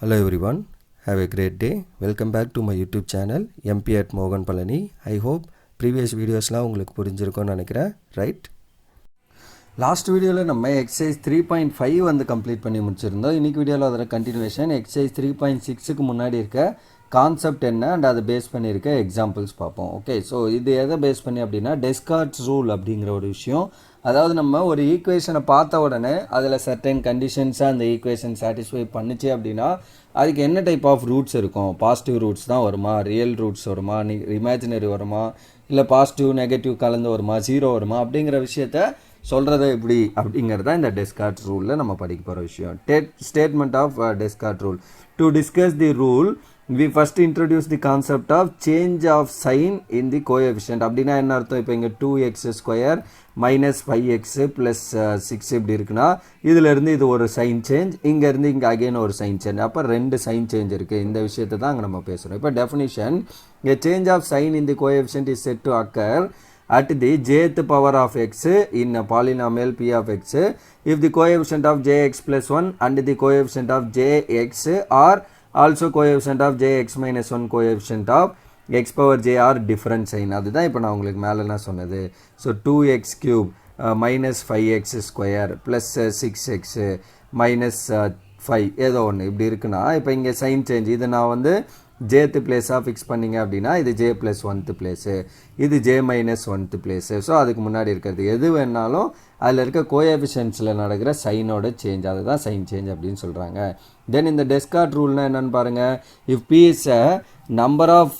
Hello everyone, have a great day. Welcome back to my YouTube channel MP at Mogan Palani. I hope previous videosலாம் உங்களுக்கு புரிஞ்சிருக்கும்னு நினைக்கிறேன், right? Last வீடியோவில் நம்ம exercise 3.5 வந்து complete பண்ணி முடிச்சிருந்தோம். இன்றைக்கி வீடியோவில் அதோட கண்டினியூவேஷன் எக்ஸசைஸ் 3.6க்கு முன்னாடி இருக்க கான்செப்ட் என்ன அண்ட் அதை பேஸ் பண்ணியிருக்க எக்ஸாம்பிள்ஸ் பார்ப்போம். ஓகே, ஸோ இது எதை பேஸ் பண்ணி அப்படின்னா டெஸ்கார்ட்ஸ் ரூல் அப்படிங்கிற ஒரு விஷயம். அதாவது நம்ம ஒரு ஈக்குவேஷனை பார்த்த உடனே அதில் சர்டன் கண்டிஷன்ஸாக அந்த ஈக்குவேஷன் சாட்டிஸ்ஃபை பண்ணிச்சு அப்படின்னா அதுக்கு என்ன டைப் ஆஃப் ரூட்ஸ் இருக்கும், பாசிட்டிவ் ரூட்ஸ் தான் வருமா, ரியல் ரூட்ஸ் வருமா, இமேஜினரி வருமா, இல்லை பாசிட்டிவ் நெகட்டிவ் கலந்து வருமா, ஜீரோ வருமா அப்படிங்கிற விஷயத்த சொல்கிறது எப்படி அப்படிங்கிறது தான் இந்த டெஸ்கார்ட்ஸ் ரூலில் நம்ம படிக்க போகிற விஷயம். Statement of Descartes rule. To discuss the rule we first introduce the concept of change of sign in the coefficient. அப்படின்னா என்ன அர்த்தம்? இப்போ இங்கே 2x square minus 5x plus 6 இப்படி இருக்குன்னா இதிலேருந்து இது ஒரு சைன் சேஞ்ச், இங்கேருந்து இங்கே அகெயின் ஒரு சைன் சேஞ்ச், அப்போ ரெண்டு சைன் சேஞ்ச் இருக்குது. இந்த விஷயத்தை தான் அங்கே நம்ம பேசுகிறோம். இப்போ definition, a change of sign in the coefficient is said to occur at the jth power of x in a polynomial p of x if the coefficient of jx plus 1 and the coefficient of jx are also coefficient of jx minus 1 coefficient of x power j are different sign. அதுதான் இப்போ நான் உங்களுக்கு மேலே நான் சொன்னது. So 2x cube minus 5x square plus 6x minus 5 ஏதோ ஒன்று இப்படி இருக்குன்னா இப்போ இங்கே சைன் சேஞ்ச், இது நான் வந்து ஜேத்து பிளேஸாக ஃபிக்ஸ் பண்ணிங்க அப்படின்னா இது ஜே ப்ளஸ் 1th பிளேஸு, இது J minus 1th place. So அதுக்கு முன்னாடி இருக்கிறது எது வேணாலும் அதில் இருக்க கோஎஃபிஷியன்ஸில் நடக்கிற சைனோட சேஞ்ச், அதுதான் சைன் சேஞ்ச் அப்படின்னு சொல்கிறாங்க. தென் இந்த டெஸ்கார்ட் ரூல்னால் என்னென்னு பாருங்கள். If P is a number of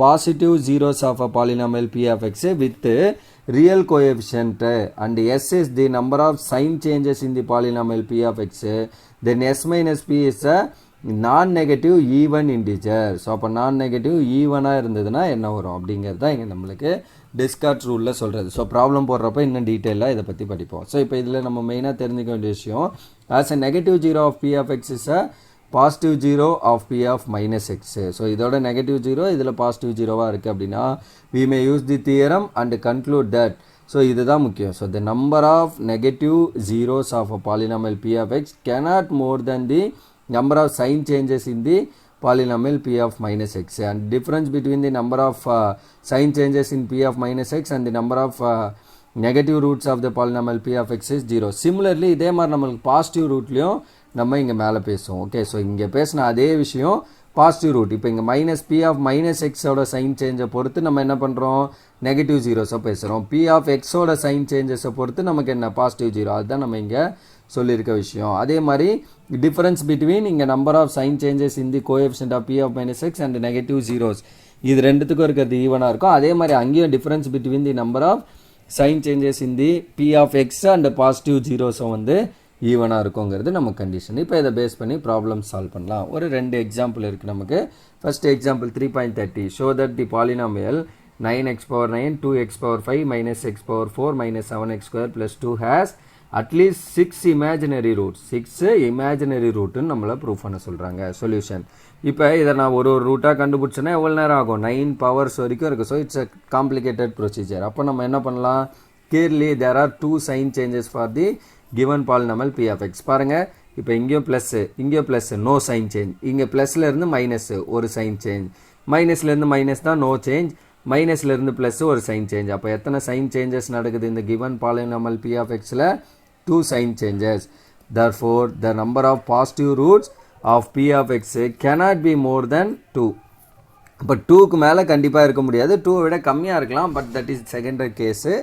positive zeros of a polynomial P of X with real coefficient and S is the number of sign changes in the polynomial P of X, then S minus B is அ நான் negative even integer. So அப்போ நான் negative ஈவனாக இருந்ததுன்னா என்ன வரும் அப்படிங்கிறது தான் இங்கே நம்மளுக்கு டெஸ்கார்ட்ஸ் ரூலில் சொல்கிறது. ஸோ ப்ராப்ளம் போடுறப்ப இன்னும் டீட்டெயிலாக இதை பற்றி படிப்போம். ஸோ இப்போ இதில் நம்ம மெயினாக தெரிஞ்சுக்க வேண்டிய விஷயம், as a negative zero of B of X is a positive zero of B of minus X. So இதோட நெகட்டிவ் ஜீரோ இதில் பாசிட்டிவ் ஜீரோவாக இருக்குது அப்படின்னா we may use the theorem and conclude that. So இதுதான் முக்கியம். So the number of negative zeros of a polynomial P of X cannot more than the number of sign changes in the polynomial p of minus x, and difference between the number of sign changes in p of minus x and the number of negative roots of the polynomial p of x is 0. Similarly இதே மாதிரி நம்மளுக்கு positive ரூட்லேயும் நம்ம இங்கே மேலே பேசுவோம். Okay, so இங்கே பேசின அதே விஷயம் பாசிட்டிவ் ரூட். இப்போ இங்கே மைனஸ் பி ஆஃப் மைனஸ் எக்ஸோட சைன் சேஞ்சை பொறுத்து நம்ம என்ன பண்ணுறோம், நெகட்டிவ் ஜீரோஸை பேசுகிறோம். பி ஆஃப் எக்ஸோட சைன் சேஞ்சஸை பொறுத்து நமக்கு என்ன பாசிட்டிவ் ஜீரோ, அதுதான் நம்ம இங்கே சொல்லியிருக்க விஷயம். அதே மாதிரி டிஃபரன்ஸ் பிட்வீன் இங்கே number of sign changes in the coefficient of B of minus X and negative zeros, இது ரெண்டுத்துக்கும் இருக்கிறது ஈவனாக இருக்கும். அதே மாதிரி அங்கேயும் difference between the number of sign changes in the P of X and positive ஜீரோஸும் வந்து ஈவனாக இருக்குங்கிறது நம்ம கண்டிஷன். இப்போ இதை பேஸ் பண்ணி ப்ராப்ளம் சால்வ் பண்ணலாம். ஒரு 2 எக்ஸாம்பிள் இருக்குது நமக்கு. First example 3.30, show that the polynomial 9x power 9 2x power 5 minus x power 4 minus 7x square plus 2 has at least 6 imaginary roots. 6 imaginary rootன்னு நம்மளை ப்ரூஃப் பண்ண சொல்கிறாங்க. சொல்யூஷன், இப்போ இதை நான் ஒரு ரூட்டாக கண்டுபிடிச்சேன்னா எவ்வளோ நேரம் ஆகும், 9 powers வரைக்கும் இருக்குது. So it's a complicated procedure. அப்போ நம்ம என்ன பண்ணலாம், clearly there are 2 sign changes for the given polynomial p of x. பாருங்கள், இப்போ இங்கேயும் ப்ளஸ்ஸு இங்கேயும் ப்ளஸ்ஸு, நோ சைன் சேஞ்ச். இங்கே ப்ளஸ்லேருந்து மைனஸ்ஸு ஒரு சைன் சேஞ்ச், மைனஸ்லேருந்து மைனஸ் தான் நோ சேஞ்ச், மைனஸ்லேருந்து ப்ளஸ் ஒரு சைன் சேஞ்ச். அப்போ எத்தனை சைன் சேஞ்சஸ் நடக்குது இந்த கிவன் பாலினாமியல் p of xல? 2 sign changes. Therefore the number of positive roots of p of x cannot be more than 2. இப்போ 2க்கு மேலே கண்டிப்பாக இருக்க முடியாது, 2 விட கம்மியாக இருக்கலாம், but that is secondary case.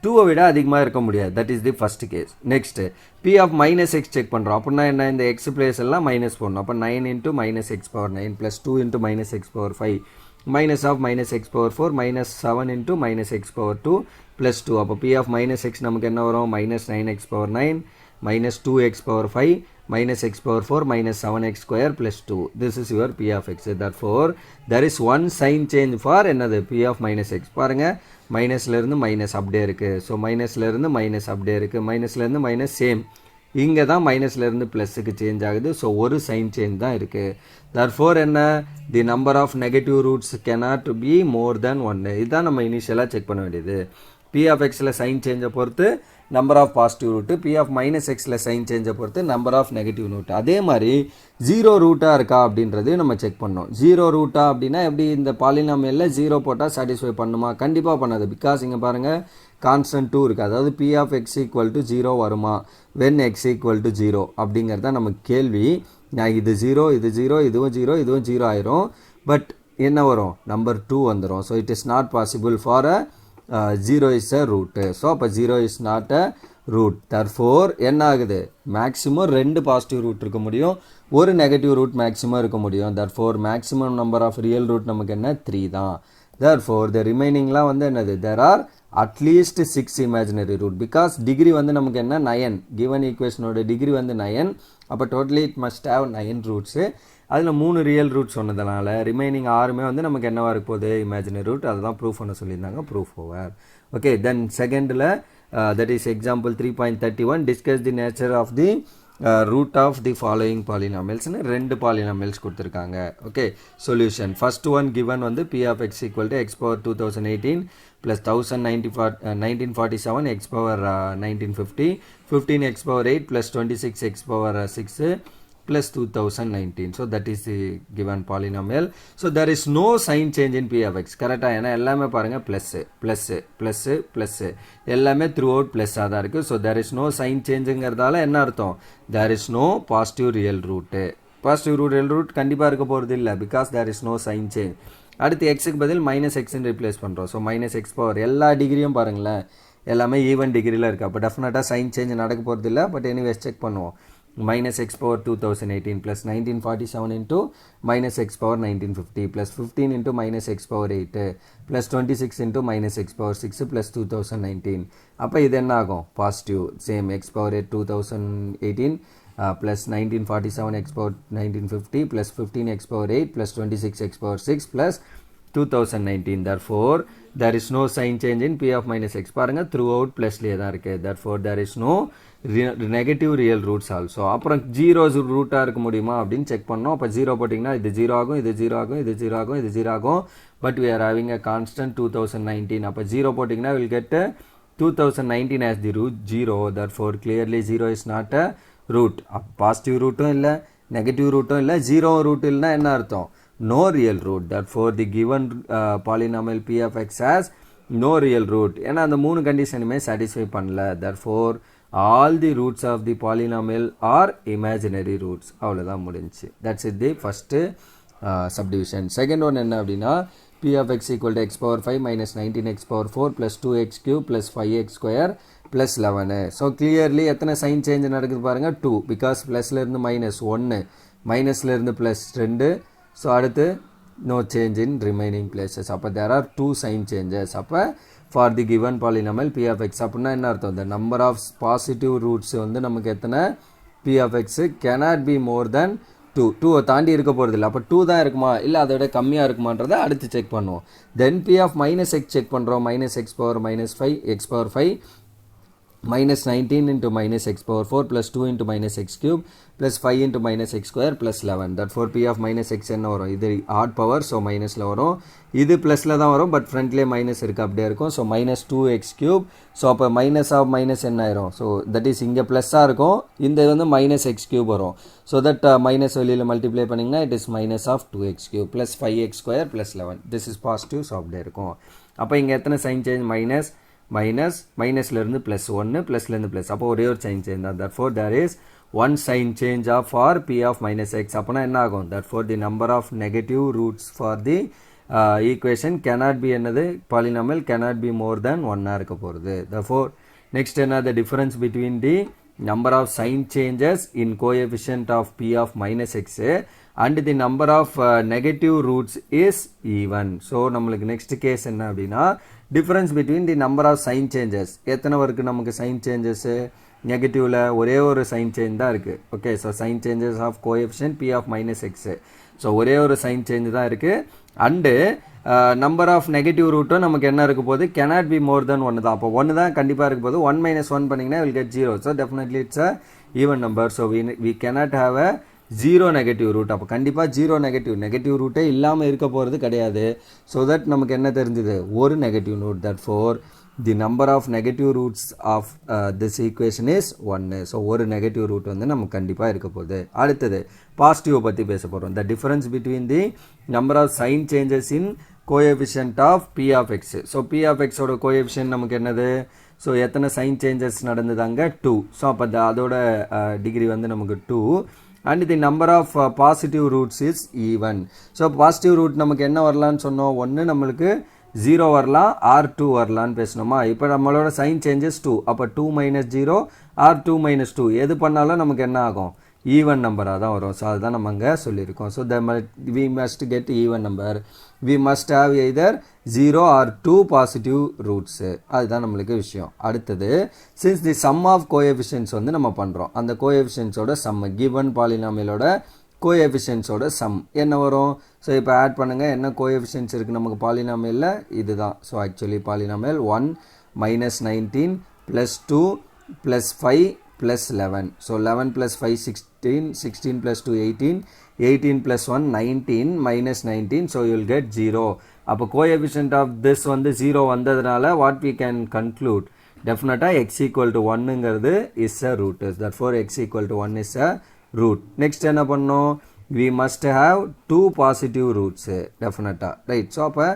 2 விட அதிகமாக இருக்க முடியாது, that is the first case. Next p of minus x check பண்ணுறோம். அப்படின்னா என்ன, இந்த x பிளேஸ் எல்லாம் மைனஸ் போடணும். அப்போ 9 into minus x power 9 plus 2 into minus x power 5 minus of minus x power 4 minus 7 into minus x power 2 plus 2. அப்போ p of minus x நமக்கு என்ன வரும், minus 9x power 9 minus 2x power 5 minus x power 4 minus 7x square plus 2. This is your p of x. Therefore there is one sign change for என்னது, p of minus x. பாருங்கள், மைனஸ்லேருந்து minus அப்படியே இருக்குது. So மைனஸ்லேருந்து minus அப்படியே இருக்குது, மைனஸ்லேருந்து minus same. இங்கே தான் மைனஸ்லேருந்து ப்ளஸுக்கு சேஞ்ச் ஆகுது. ஸோ ஒரு சைன் சேஞ்ச் தான் இருக்குது. தர்ஃபோர் என்ன, the number of negative roots cannot be more than 1. இதுதான் நம்ம இனிஷியலாக செக் பண்ண வேண்டியது. p of xல சைன் சேஞ்சை பொறுத்து number of positive root, p of minus எக்ஸில் சைன் சேஞ்சை பொறுத்து நம்பர் ஆஃப் நெகட்டிவ் ரூட். அதே மாதிரி ஜீரோ ரூட்டாக இருக்கா அப்படின்றதையும் நம்ம செக் பண்ணோம். ஜீரோ ரூட்டா அப்படின்னா எப்படி இந்த பாலினாமியலில் ஜீரோ போட்டால் சாட்டிஸ்ஃபை பண்ணுமா? கண்டிப்பாக பண்ணாது. பிகாஸ் இங்கே பாருங்கள் கான்ஸ்டன்ட் 2 இருக்குது. அதாவது P of X equal to zero வருமா when X equal to zero அப்படிங்கிறது தான் நமக்கு கேள்வி. நான் இது ஜீரோ, இது ஜீரோ, இதுவும் ஜீரோ, இதுவும் ஜீரோ ஆயிரும். பட் என்ன வரும்? நம்பர் 2 வந்துடும். So it is not possible for a zero is a root. So அப்போ zero is not a root. Therefore என்ன ஆகுது? மேக்ஸிமம் 2 பாசிட்டிவ் ரூட் இருக்க முடியும், ஒரு நெகட்டிவ் ரூட் மேக்ஸிமம் இருக்க முடியும். Therefore maximum number of real root நமக்கு என்ன? 3 தான். therefore the remaining-லாம் வந்து என்னது? there are at least 6 imaginary root because degree வந்து நமக்கு என்ன? 9. given equation ஓட degree வந்து 9. அப்போ totally it must have 9 roots. அதில் 3 ரியல் ரூட் சொன்னதுனால ரிமைனிங் 6மே வந்து நமக்கு என்னவா இருக்க போகுது? Imaginary root. அதுதான் ப்ரூஃப் பண்ண சொல்லியிருந்தாங்க. Proof over. ஓகே, தென் செகண்டில் that is example 3.31 discuss the nature of the root of the following polynomials னு 2 polynomials கொடுத்துருக்காங்க. Okay, solution first one given வந்து p of x equal to x power 2018 plus 1947 x power 1950 15 x power 8 plus 26 x power 6 plus 2019. So that is the given polynomial. So there is no sign change in p of x. கரெக்டா? ஏன்னா எல்லாமே பாருங்க plus plus plus plus எல்லாமே throughout ப்ளஸ்ஸாக தான் இருக்குது. So there is no sign changeங்கிறதால என்ன அர்த்தம்? there is no positive real root. Positive root real root கண்டிப்பாக இருக்க போகிறது இல்லை, because there is no sign change. அடுத்து எக்ஸுக்கு பதில் மைனஸ் எக்ஸ்ன்னு ரிப்ளேஸ் பண்ணுறோம். ஸோ மைனஸ் எக்ஸ் பவர் எல்லா டிகிரியும் பாருங்களேன் எல்லாமே ஈவன் டிகிரியில் இருக்குது. அப்போ டெஃபினட்டாக சைன் சேஞ்ச் நடக்க போகிறது இல்லை. பட் எனிவேஸ் செக் பண்ணுவோம். minus x power 2018 plus 1947 into minus x power 1950 plus 15 into minus x power 8 plus 26 into minus x power 6 plus 2019. அப்போ இது என்ன ஆகும்? Positive. Same x power 8 2018 plus 1947 x power 1950 plus 15 x power 8 plus 26 x power 6 plus 2019. Therefore there is no sign change in p of minus x. பாருங்க throughout plusலேயே தான் இருக்குது. Therefore there is no negative real roots also. அப்புறம் zeros ரூட்டாக இருக்க முடியுமா அப்படின்னு check பண்ணோம். அப்போ zero போட்டிங்கன்னா இது ஜீரோ ஆகும், இது ஜீரோ ஆகும், இது ஜீரோ ஆகும், இது ஜீரோ ஆகும். But we are having a constant 2019. அப்போ ஜீரோ போட்டிங்கன்னா will get 2019 as the root 0. therefore clearly 0 is not a root. Positive ரூட்டும் இல்லை, நெகட்டிவ் ரூட்டும் இல்லை, ஜீரோ ரூட் இல்லைன்னா என்ன அர்த்தம்? no real root. therefore the given polynomial p of x has no real root. ஏன்னா அந்த 3 கண்டிஷனுமே சாட்டிஸ்ஃபை பண்ணல. therefore all the roots of the polynomial are imaginary roots. அவ்வளோதான் முடிஞ்சு. that's it the first subdivision. second one என்ன அப்படின்னா p of x equal to x power 5 minus 19x power 4 plus 2x cube plus 5x square plus 11. so clearly எத்தனை sign change நடக்குது பாருங்க? 2 because ப்ளஸ்லேருந்து minus 1, மைனஸ்லேருந்து plus 2. So அடுத்து no change in remaining places. அப்போ there are 2 sign changes. அப்போ for the given polynomial p of x அப்படின்னா என்ன அர்த்தம்? the number of positive roots வந்து நமக்கு எத்தனை? p of x cannot be more than 2. 2 தாண்டி இருக்க போகிறது இல்லை. அப்போ 2 தான் இருக்குமா இல்லை அதை விட கம்மியாக இருக்குமான்றதை அடுத்து செக் பண்ணுவோம். then p of minus x check பண்ணுறோம். minus x power minus 5 x power 5 minus 19 into minus x power 4 plus 2 into minus x cube plus 5 into minus x square plus 11. therefore p of minus x என்ன வரும்? இது add power, so மைனஸில் வரும். இது ப்ளஸில் தான் வரும், பட் ஃப்ரண்ட்லேயே மைனஸ் இருக்குது அப்படியே இருக்கும். So minus 2x cube. So அப்போ மைனஸ் ஆஃப் மைனஸ் என்ன ஆயிரும்? ஸோ தட் இஸ் இங்கே ப்ளஸ்ஸாக இருக்கும், இந்த வந்து மைனஸ் எக்ஸ் கியூப் வரும். ஸோ தட் மைனஸ் வெளியில் மல்டிப்ளை பண்ணிங்கன்னா it is minus of 2x cube plus 5x square plus 11. This is positive. So அப்படியே இருக்கும். அப்போ இங்கே எத்தனை சைன் சேஞ்ச்? மைனஸ் மைனஸ் மைனஸ்லேருந்து ப்ளஸ் 1, ப்ளஸ்லேருந்து ப்ளஸ். அப்போ ஒரே ஒரு சைன் சேஞ்ச் தான். therefore there is one sign change of for p of minus x. அப்போனா என்ன ஆகும்? therefore the number of negative roots for the equation cannot be என்னது? polynomial cannot be more than 1 இருக்க போகிறது. therefore next என்ன? the difference between the number of sign changes in coefficient of p of minus x and the number of negative roots is even. so நம்மளுக்கு next case என்ன அப்படின்னா difference between the number of sign changes. எத்தனை வருக்கு நமக்கு sign changes? நெகட்டிவில் ஒரே ஒரு sign change தான் இருக்குது. Okay, so sign changes of coefficient p of minus x. So ஒரே ஒரு சைன் சேஞ்ச் தான் இருக்குது. அண்டு நம்பர் ஆஃப் நெகட்டிவ் ரூட்டும் நமக்கு என்ன இருக்க போது? cannot be more than 1 தான். அப்போ 1 தான் கண்டிப்பாக இருக்க போது. 1 minus 1 பண்ணிங்கன்னா will get 0. So definitely it's a even number. So we cannot have a 0 negative root. அப்போ கண்டிப்பாக 0 நெகட்டிவ் ரூட்டே இல்லாமல் இருக்க போகிறது கிடையாது. ஸோ தட் நமக்கு என்ன தெரிஞ்சுது? ஒரு negative root. therefore the number of negative roots of this equation is 1. So ஒரு நெகட்டிவ் ரூட் வந்து நமக்கு கண்டிப்பாக இருக்க போகுது. அடுத்தது பாசிட்டிவை பற்றி பேச போகிறோம். The difference between the number of sign changes in coefficient of B of x. So p of எக்ஸோட கோஎஃபிஷியன்ட் நமக்கு என்னது? ஸோ எத்தனை சைன் சேஞ்சஸ் நடந்தது அங்கே? 2. ஸோ அப்போ அதோட டிகிரி வந்து நமக்கு 2. And the number of positive roots is even. So positive root நமக்கு என்ன வரலான்னு சொன்னோம்? 1 நம்மளுக்கு 0 வரலாம், ஆர் 2 வரலான்னு பேசணுமா? இப்போ நம்மளோட சைன் சேஞ்சஸ் 2. அப்போ 2 - 0 ஆர் 2 - 2 எது பண்ணாலும் நமக்கு என்ன ஆகும்? ஈவன் நம்பராக தான் வரும். ஸோ அதுதான் நம்ம அங்கே சொல்லியிருக்கோம். So we must get even number. We must have either 0 or 2 positive roots. அதுதான் நம்மளுக்கு விஷயம். அடுத்தது, since the sum of coefficients வந்து நம்ம பண்ணுறோம். அந்த கோஎஃபிஷியன்ஸோட சம், கிவன் பாலினாமியலோட கோஎஃபிஷியன்ஸோட சம் என்ன வரும்? ஸோ இப்போ ஆட் பண்ணுங்கள். என்ன கோஎஃபிஷியன்ஸ் இருக்குது நமக்கு பாலினாமியலில்? இது தான். So actually polynomial 1 - 19 + 2 + 5 + 11. So 11 + 5 16, 16 + 2 18, 18 + 1 19 - 19. So you will get 0. அப்போ கோஎஃபிஷியன்ட் ஆஃப் திஸ் வந்து 0 வந்ததுனால வாட் வி கேன் கன்க்ளூட்? டெஃபினட்டாக x = 1ங்கிறது is a root. Therefore x = 1 is a root. Next என்ன பண்ணோம்? we must have 2 positive roots டெஃபினட்டாக, ரைட். ஸோ அப்போ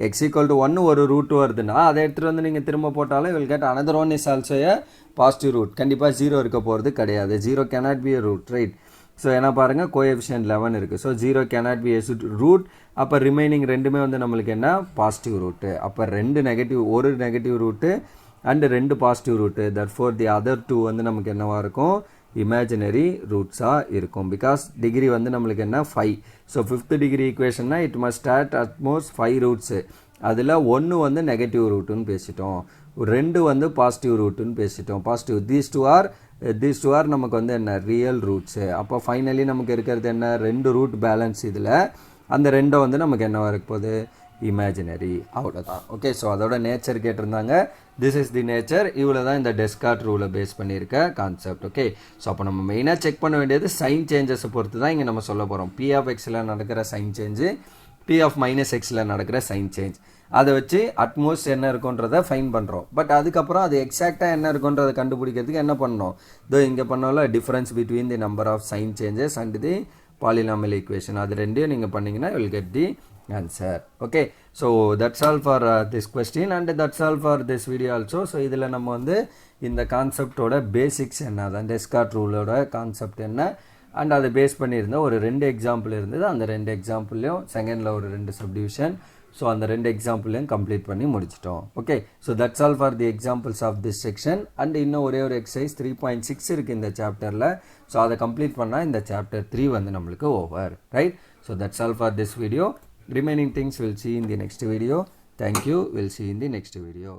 x = 1 ஒரு ரூட் வருதுன்னா அதை எடுத்துகிட்டு வந்து நீங்கள் திரும்ப போட்டாலும் will get another one is also a positive root. கண்டிப்பாக 0 இருக்க போகிறது கிடையாது. 0 cannot be a root, right. So என்ன பாருங்கள், கோஎஃபிஷியன்ட் 11 இருக்குது. So 0 cannot be a root. அப்போ ரிமைனிங் ரெண்டுமே வந்து நம்மளுக்கு என்ன? Positive root. அப்போ ஒரு negative root and 2 positive root. Therefore the other 2 வந்து நமக்கு என்னவாக இருக்கும்? இமேஜினரி ரூட்ஸாக இருக்கும். பிகாஸ் டிகிரி வந்து நம்மளுக்கு என்ன? 5. ஸோ 5th டிகிரி ஈக்குவேஷன்னா it must start at most 5 roots. அதில் 1 வந்து நெகட்டிவ் ரூட்டுன்னு பேசிட்டோம், 2 வந்து பாசிட்டிவ் ரூட்டுன்னு பேசிட்டோம். பாசிட்டிவ் தீஸ் டூ ஆர் நமக்கு வந்து என்ன? Real roots. அப்போ ஃபைனலி நமக்கு இருக்கிறது என்ன? 2 ரூட் பேலன்ஸ். இதில் அந்த 2 வந்து நமக்கு என்னவாக இருக்க போகுது? இமேஜினரி. அவ்வளோதான். ஓகே. ஸோ அதோட நேச்சர் கேட்டிருந்தாங்க. This is the nature. இவ்வளோ தான் இந்த டெஸ்கார்ட் ரூலை பேஸ் பண்ணியிருக்க கான்செப்ட். ஓகே. ஸோ அப்போ நம்ம மெயினாக செக் பண்ண வேண்டியது சைன் சேஞ்சஸை பொறுத்து தான் இங்கே நம்ம சொல்ல போகிறோம். பி ஆஃப் எக்ஸில் நடக்கிற சைன் சேஞ்சு, பி ஆஃப் -xல் நடக்கிற சைன் சேஞ்ச். அதை வச்சு அட்மோஸ்ட் என்ன இருக்குன்றதை ஃபைன் பண்ணுறோம். பட் அதுக்கப்புறம் அது எக்ஸாக்டாக என்ன இருக்குன்றதை கண்டுபிடிக்கிறதுக்கு என்ன பண்ணணும்? இதோ இங்கே பண்ணோம்ல, difference between the number of sign changes and the polynomial equation. அது ரெண்டையும் நீங்கள் பண்ணிங்கன்னா will get the answer. Okay, so that's all for this question and that's all for this video also. So இதில் நம்ம வந்து இந்த கான்செப்டோட பேசிக்ஸ் என்ன, அதான் டெஸ்கார்ட் ரூலோட கான்செப்ட் என்ன, அண்ட் அதை பேஸ் பண்ணியிருந்த ஒரு 2 எக்ஸாம்பிள் இருந்தது. அந்த 2 எக்ஸாம்பிள்லையும் செகண்டில் ஒரு 2 சப்டிவிஷன். ஸோ அந்த 2 எக்ஸாம்பிளையும் கம்ப்ளீட் பண்ணி முடிச்சிட்டோம். Okay. So that's all for the examples of this section. And இன்னும் ஒரே ஒரு எக்ஸசைஸ் 3.6 இருக்குது இந்த சாப்டரில். ஸோ அதை கம்ப்ளீட் பண்ணால் இந்த சாப்டர் 3 வந்து நம்மளுக்கு over, right. So that's all for this video. Remaining things we'll see in the next video. Thank you. We'll see in the next video.